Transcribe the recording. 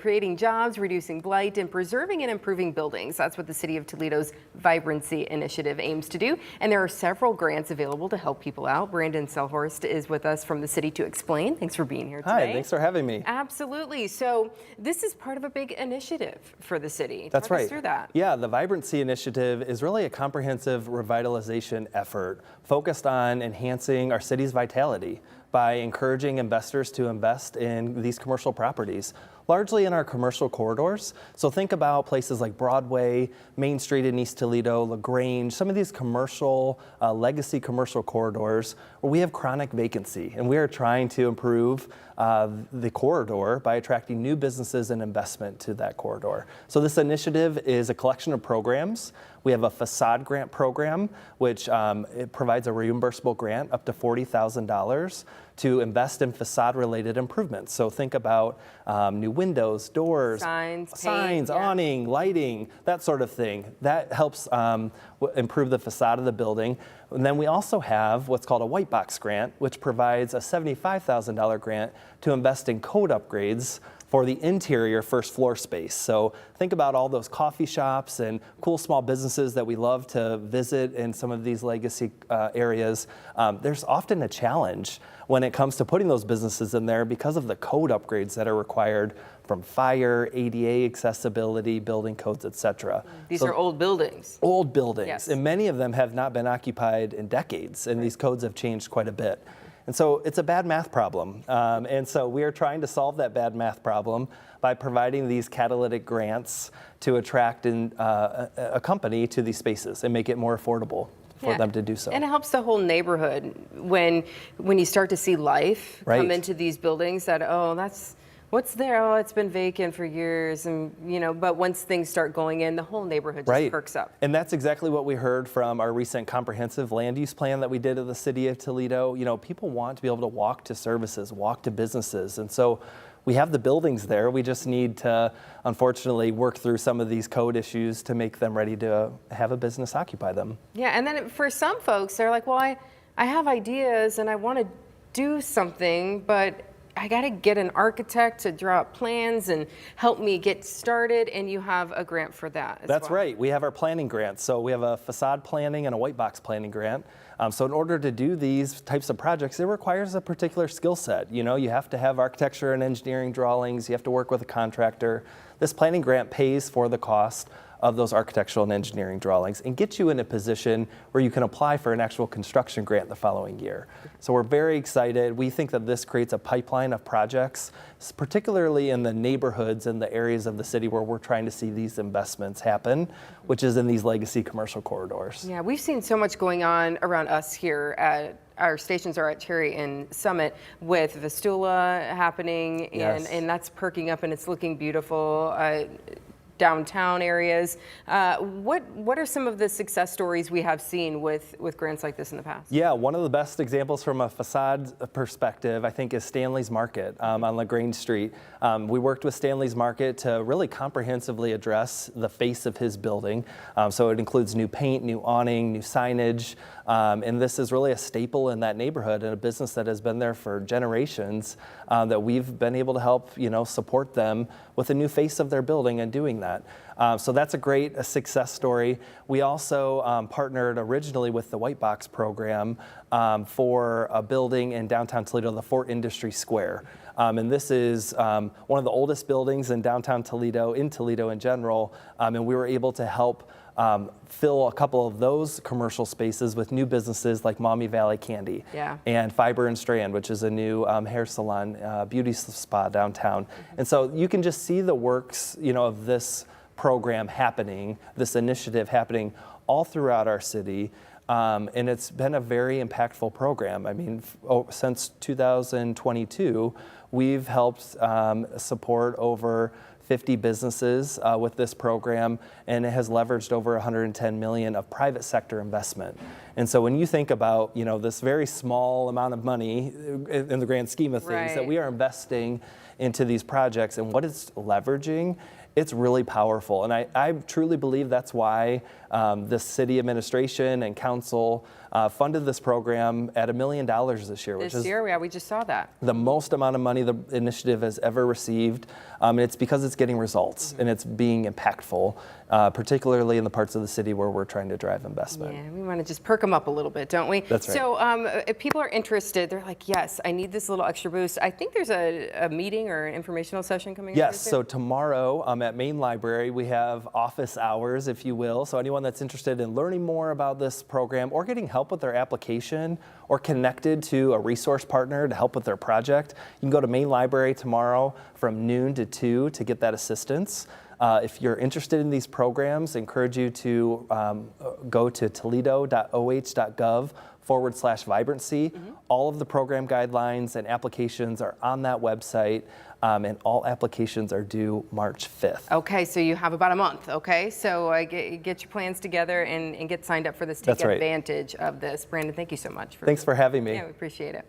creating jobs, reducing blight, and preserving and improving buildings. That's what the City of Toledo's Vibrancy Initiative aims to do. And there are several grants available to help people out. Brandon Sehlhorst is with us from the city to explain. Thanks for being here today. Hi, thanks for having me. Absolutely. So this is part of a big initiative for the city. That's right. Talk us through that. Yeah, the Vibrancy Initiative is really a comprehensive revitalization effort focused on enhancing our city's vitality by encouraging investors to invest in these commercial properties, largely in our commercial corridors. So think about places like Broadway, Main Street in East Toledo, LaGrange, some of these commercial, legacy commercial corridors where we have chronic vacancy. And we are trying to improve the corridor by attracting new businesses and investment to that corridor. So this initiative is a collection of programs. We have a facade grant program, which it provides a reimbursable grant up to $40,000 to invest in facade-related improvements. So think about new windows, doors, signs, awning, lighting, that sort of thing. That helps improve the facade of the building. And then we also have what's called a white box grant, which provides a $75,000 grant to invest in code upgrades for the interior first floor space. So think about all those coffee shops and cool small businesses that we love to visit in some of these legacy areas. There's often a challenge when it comes to putting those businesses in there because of the code upgrades that are required from fire, ADA accessibility, building codes, etc. These are old buildings. Old buildings, yes. And many of them have not been occupied in decades, and these codes have changed quite a bit. And so it's a bad math problem. And so we are trying to solve that bad math problem by providing these catalytic grants to attract a company to these spaces and make it more affordable for them to do so. And it helps the whole neighborhood when you start to see life come into these buildings that, oh, that's what's there? Oh, it's been vacant for years, and but once things start going in, the whole neighborhood just perks up. And that's exactly what we heard from our recent comprehensive land use plan that we did at the City of Toledo. People want to be able to walk to services, walk to businesses, and so we have the buildings there. We just need to, unfortunately, work through some of these code issues to make them ready to have a business occupy them. Yeah, and then for some folks, they're like, well, I have ideas and I want to do something, but I got to get an architect to draw up plans and help me get started, and you have a grant for that as That's well. right. We have our planning grants. So we have a facade planning and a white box planning grant. So in order to do these types of projects, it requires a particular skill set. You have to have architecture and engineering drawings. You have to work with a contractor. This planning grant pays for the cost of those architectural and engineering drawings and get you in a position where you can apply for an actual construction grant the following year. So we're very excited. We think that this creates a pipeline of projects, particularly in the neighborhoods and the areas of the city where we're trying to see these investments happen, which is in these legacy commercial corridors. Yeah, we've seen so much going on around us here at our stations are at Cherry and Summit with Vistula happening, and that's perking up and it's looking beautiful. Downtown areas. What are some of the success stories we have seen with grants like this in the past? Yeah, one of the best examples from a facade perspective, I think, is Stanley's Market on LaGrange Street. We worked with Stanley's Market to really comprehensively address the face of his building. So it includes new paint, new awning, new signage, and this is really a staple in that neighborhood and a business that has been there for generations that we've been able to help support them with a new face of their building and doing that. So that's a great success story. We also partnered originally with the White Box program for a building in downtown Toledo, the Fort Industry Square. And this is one of the oldest buildings in downtown Toledo, in Toledo in general, and we were able to help fill a couple of those commercial spaces with new businesses like Mommy Valley Candy and Fiber and Strand, which is a new hair salon, beauty spa downtown. And so you can just see the works, of this program happening, this initiative happening all throughout our city. And it's been a very impactful program. I mean, since 2022, we've helped support over 50 businesses with this program, and it has leveraged over 110 million of private sector investment. And so when you think about, this very small amount of money in the grand scheme of things that we are investing into these projects and what it's leveraging, it's really powerful. And I truly believe that's why the city administration and council funded this program at $1 million this year, which is yeah, we just saw that. the most amount of money the initiative has ever received. And it's because it's getting results and it's being impactful, particularly in the parts of the city where we're trying to drive investment. Yeah, we want to just perk them up a little bit, don't we? That's right. So if people are interested, they're like, yes, I need this little extra boost. I think there's a meeting or an informational session coming up. Yes, so tomorrow at Main Library, we have office hours, if you will. So anyone that's interested in learning more about this program or getting help with their application or connected to a resource partner to help with their project, you can go to Main Library tomorrow from noon to 2 to get that assistance. If you're interested in these programs, I encourage you to go to toledo.oh.gov/vibrancy. All of the program guidelines and applications are on that website, and all applications are due March 5th. Okay, so you have about a month, okay? So get your plans together and get signed up for this. Take That's right. advantage of this. Brandon, thank you so much. Thanks for having me. Yeah, we appreciate it.